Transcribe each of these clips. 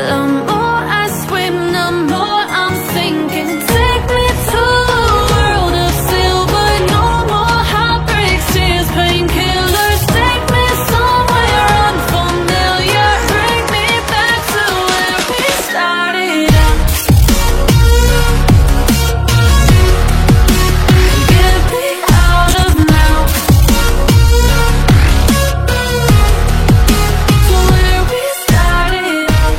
The more I swim, the more I'm sinking. Take me to a world of silver. No more heartbreaks, tears, painkillers. Take me somewhere unfamiliar. Bring me back to where we started out. Get me out of now. To where we started out.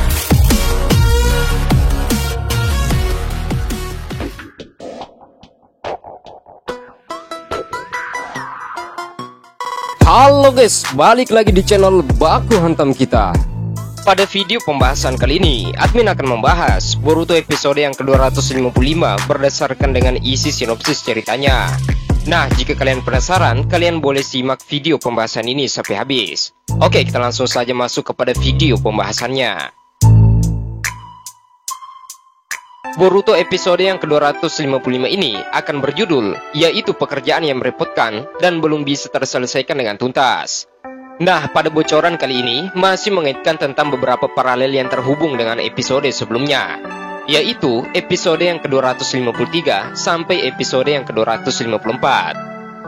Halo guys, balik lagi di channel Baku Hantam kita. Pada video pembahasan kali ini, admin akan membahas Boruto episode yang ke-255 berdasarkan dengan isi sinopsis ceritanya. Nah, jika kalian penasaran, kalian boleh simak video pembahasan ini sampai habis. Oke, kita langsung saja masuk kepada video pembahasannya. Boruto episode yang ke-255 ini akan berjudul, yaitu pekerjaan yang merepotkan dan belum bisa terselesaikan dengan tuntas. Nah, pada bocoran kali ini masih mengaitkan tentang beberapa paralel yang terhubung dengan episode sebelumnya, yaitu episode yang ke-253 sampai episode yang ke-254,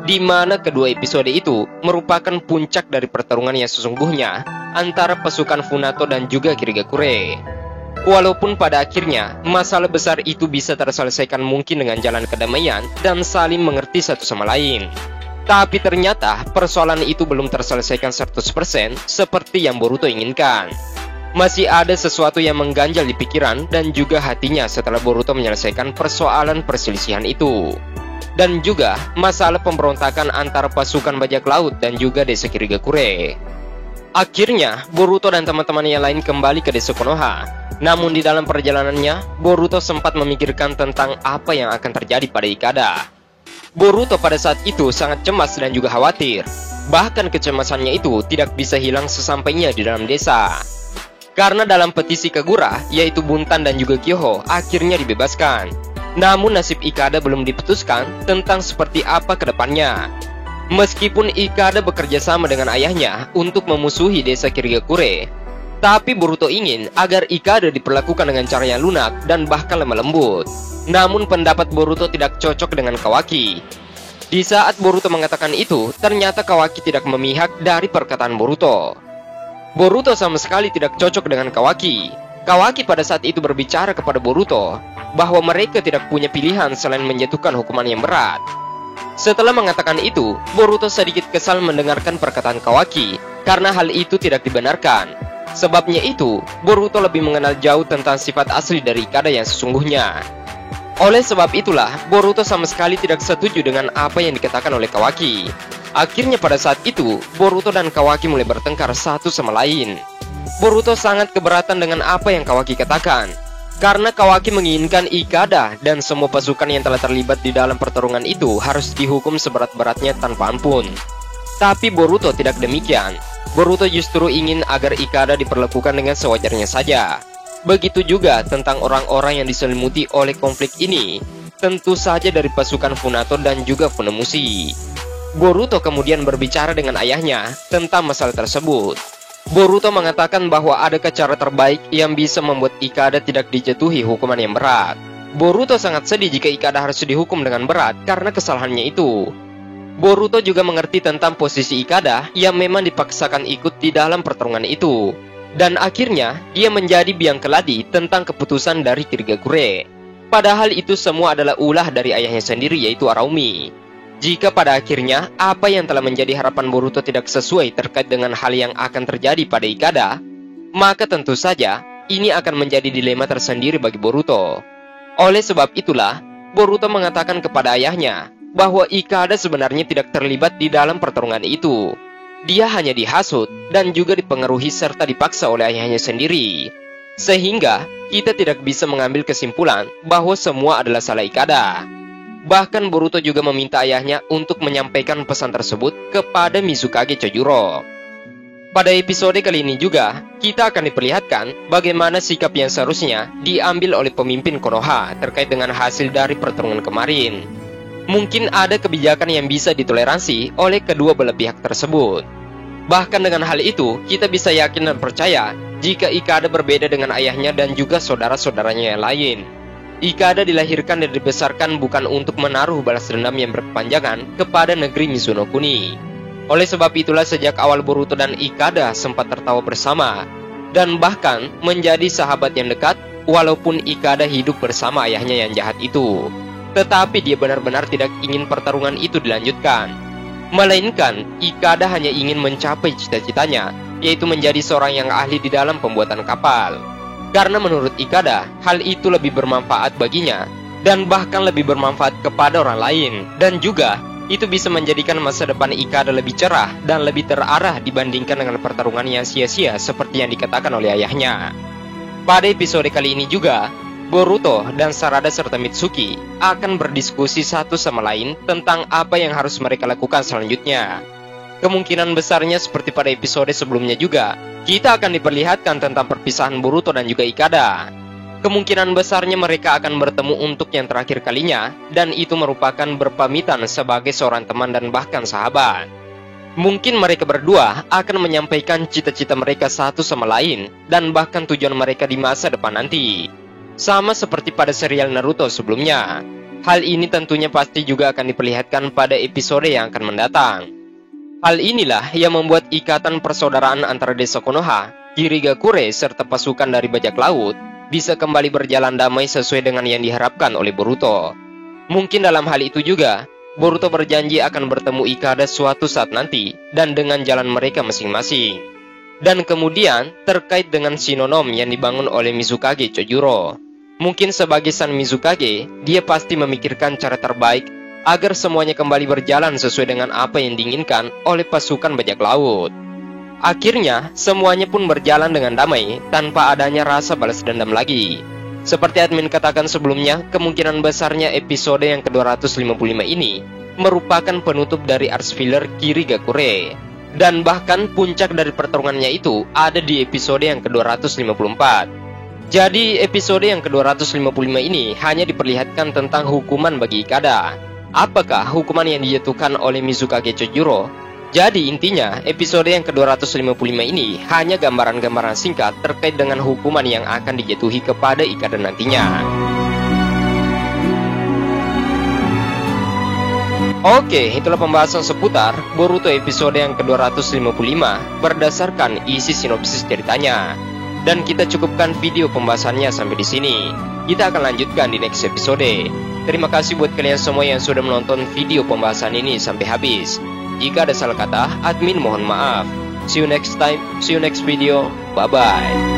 di mana kedua episode itu merupakan puncak dari pertarungan yang sesungguhnya antara pasukan Funato dan juga Kirigakure. Walaupun pada akhirnya masalah besar itu bisa terselesaikan mungkin dengan jalan kedamaian dan saling mengerti satu sama lain, tapi ternyata persoalan itu belum terselesaikan 100% seperti yang Boruto inginkan. Masih ada sesuatu yang mengganjal di pikiran dan juga hatinya setelah Boruto menyelesaikan persoalan perselisihan itu. Dan juga masalah pemberontakan antara pasukan bajak laut dan juga desa Kirigakure. Akhirnya Boruto dan teman-teman yang lain kembali ke desa Konoha. Namun di dalam perjalanannya, Boruto sempat memikirkan tentang apa yang akan terjadi pada Ikada. Boruto pada saat itu sangat cemas dan juga khawatir. Bahkan kecemasannya itu tidak bisa hilang sesampainya di dalam desa. Karena dalam petisi Kagura, yaitu Buntan dan juga Kyoho, akhirnya dibebaskan. Namun nasib Ikada belum diputuskan tentang seperti apa ke depannya. Meskipun Ikada bekerja sama dengan ayahnya untuk memusuhi desa Kirigakure, tapi Boruto ingin agar Ikada diperlakukan dengan cara yang lunak dan bahkan lemah lembut. Namun pendapat Boruto tidak cocok dengan Kawaki. Di saat Boruto mengatakan itu, ternyata Kawaki tidak memihak dari perkataan Boruto. Boruto sama sekali tidak cocok dengan Kawaki. Kawaki pada saat itu berbicara kepada Boruto bahwa mereka tidak punya pilihan selain menjatuhkan hukuman yang berat. Setelah mengatakan itu, Boruto sedikit kesal mendengarkan perkataan Kawaki karena hal itu tidak dibenarkan. Sebabnya itu, Boruto lebih mengenal jauh tentang sifat asli dari Ikada yang sesungguhnya. Oleh sebab itulah, Boruto sama sekali tidak setuju dengan apa yang dikatakan oleh Kawaki. Akhirnya pada saat itu, Boruto dan Kawaki mulai bertengkar satu sama lain. Boruto sangat keberatan dengan apa yang Kawaki katakan, karena Kawaki menginginkan Ikada dan semua pasukan yang telah terlibat di dalam pertarungan itu harus dihukum seberat-beratnya tanpa ampun. Tapi Boruto tidak demikian. Boruto justru ingin agar Ikada diperlakukan dengan sewajarnya saja. Begitu juga tentang orang-orang yang diselimuti oleh konflik ini, tentu saja dari pasukan Funato dan juga Funamushi. Boruto kemudian berbicara dengan ayahnya tentang masalah tersebut. Boruto mengatakan bahwa adakah cara terbaik yang bisa membuat Ikada tidak dijatuhi hukuman yang berat. Boruto sangat sedih jika Ikada harus dihukum dengan berat karena kesalahannya itu. Boruto juga mengerti tentang posisi Ikada yang memang dipaksakan ikut di dalam pertarungan itu. Dan akhirnya, dia menjadi biang keladi tentang keputusan dari Kirigakure. Padahal itu semua adalah ulah dari ayahnya sendiri, yaitu Araumi. Jika pada akhirnya, apa yang telah menjadi harapan Boruto tidak sesuai terkait dengan hal yang akan terjadi pada Ikada, maka tentu saja, ini akan menjadi dilema tersendiri bagi Boruto. Oleh sebab itulah, Boruto mengatakan kepada ayahnya bahwa Ikada sebenarnya tidak terlibat di dalam pertarungan itu. Dia hanya dihasut dan juga dipengaruhi serta dipaksa oleh ayahnya sendiri. Sehingga kita tidak bisa mengambil kesimpulan bahwa semua adalah salah Ikada. Bahkan Boruto juga meminta ayahnya untuk menyampaikan pesan tersebut kepada Mizukage Chojuro. Pada episode kali ini juga, kita akan diperlihatkan bagaimana sikap yang seharusnya diambil oleh pemimpin Konoha terkait dengan hasil dari pertarungan kemarin. Mungkin ada kebijakan yang bisa ditoleransi oleh kedua belah pihak tersebut. Bahkan dengan hal itu, kita bisa yakin dan percaya jika Ikada berbeda dengan ayahnya dan juga saudara-saudaranya yang lain. Ikada dilahirkan dan dibesarkan bukan untuk menaruh balas dendam yang berkepanjangan kepada negeri Mizuno Kuni. Oleh sebab itulah sejak awal Boruto dan Ikada sempat tertawa bersama dan bahkan menjadi sahabat yang dekat walaupun Ikada hidup bersama ayahnya yang jahat itu. Tetapi dia benar-benar tidak ingin pertarungan itu dilanjutkan. Melainkan Ikada hanya ingin mencapai cita-citanya, yaitu menjadi seorang yang ahli di dalam pembuatan kapal. Karena menurut Ikada, hal itu lebih bermanfaat baginya dan bahkan lebih bermanfaat kepada orang lain, dan juga itu bisa menjadikan masa depan Ikada lebih cerah dan lebih terarah dibandingkan dengan pertarungan yang sia-sia seperti yang dikatakan oleh ayahnya. Pada episode kali ini juga, Boruto dan Sarada serta Mitsuki akan berdiskusi satu sama lain tentang apa yang harus mereka lakukan selanjutnya. Kemungkinan besarnya seperti pada episode sebelumnya juga, kita akan diperlihatkan tentang perpisahan Boruto dan juga Ikada. Kemungkinan besarnya mereka akan bertemu untuk yang terakhir kalinya, dan itu merupakan berpamitan sebagai seorang teman dan bahkan sahabat. Mungkin mereka berdua akan menyampaikan cita-cita mereka satu sama lain, dan bahkan tujuan mereka di masa depan nanti. Sama seperti pada serial Naruto sebelumnya. Hal ini tentunya pasti juga akan diperlihatkan pada episode yang akan mendatang. Hal inilah yang membuat ikatan persaudaraan antara desa Konoha, Kirigakure, serta pasukan dari bajak laut bisa kembali berjalan damai sesuai dengan yang diharapkan oleh Boruto. Mungkin dalam hal itu juga, Boruto berjanji akan bertemu Ikada suatu saat nanti dan dengan jalan mereka masing-masing. Dan kemudian terkait dengan Shinonom yang dibangun oleh Mizukage Chojuro. Mungkin sebagai San Mizukage, dia pasti memikirkan cara terbaik agar semuanya kembali berjalan sesuai dengan apa yang diinginkan oleh pasukan bajak laut. Akhirnya, semuanya pun berjalan dengan damai tanpa adanya rasa balas dendam lagi. Seperti admin katakan sebelumnya, kemungkinan besarnya episode yang ke-255 ini merupakan penutup dari arc filler Kirigakure. Dan bahkan puncak dari pertarungannya itu ada di episode yang ke-254. Jadi episode yang ke-255 ini hanya diperlihatkan tentang hukuman bagi Ikada. Apakah hukuman yang dijatuhkan oleh Mizukage Chojuro? Jadi intinya, episode yang ke-255 ini hanya gambaran-gambaran singkat terkait dengan hukuman yang akan dijatuhi kepada Ikada nantinya. Oke, itulah pembahasan seputar Boruto episode yang ke-255 berdasarkan isi sinopsis ceritanya. Dan kita cukupkan video pembahasannya sampai di sini. Kita akan lanjutkan di next episode. Terima kasih buat kalian semua yang sudah menonton video pembahasan ini sampai habis. Jika ada salah kata, admin mohon maaf. See you next time, see you next video. Bye-bye.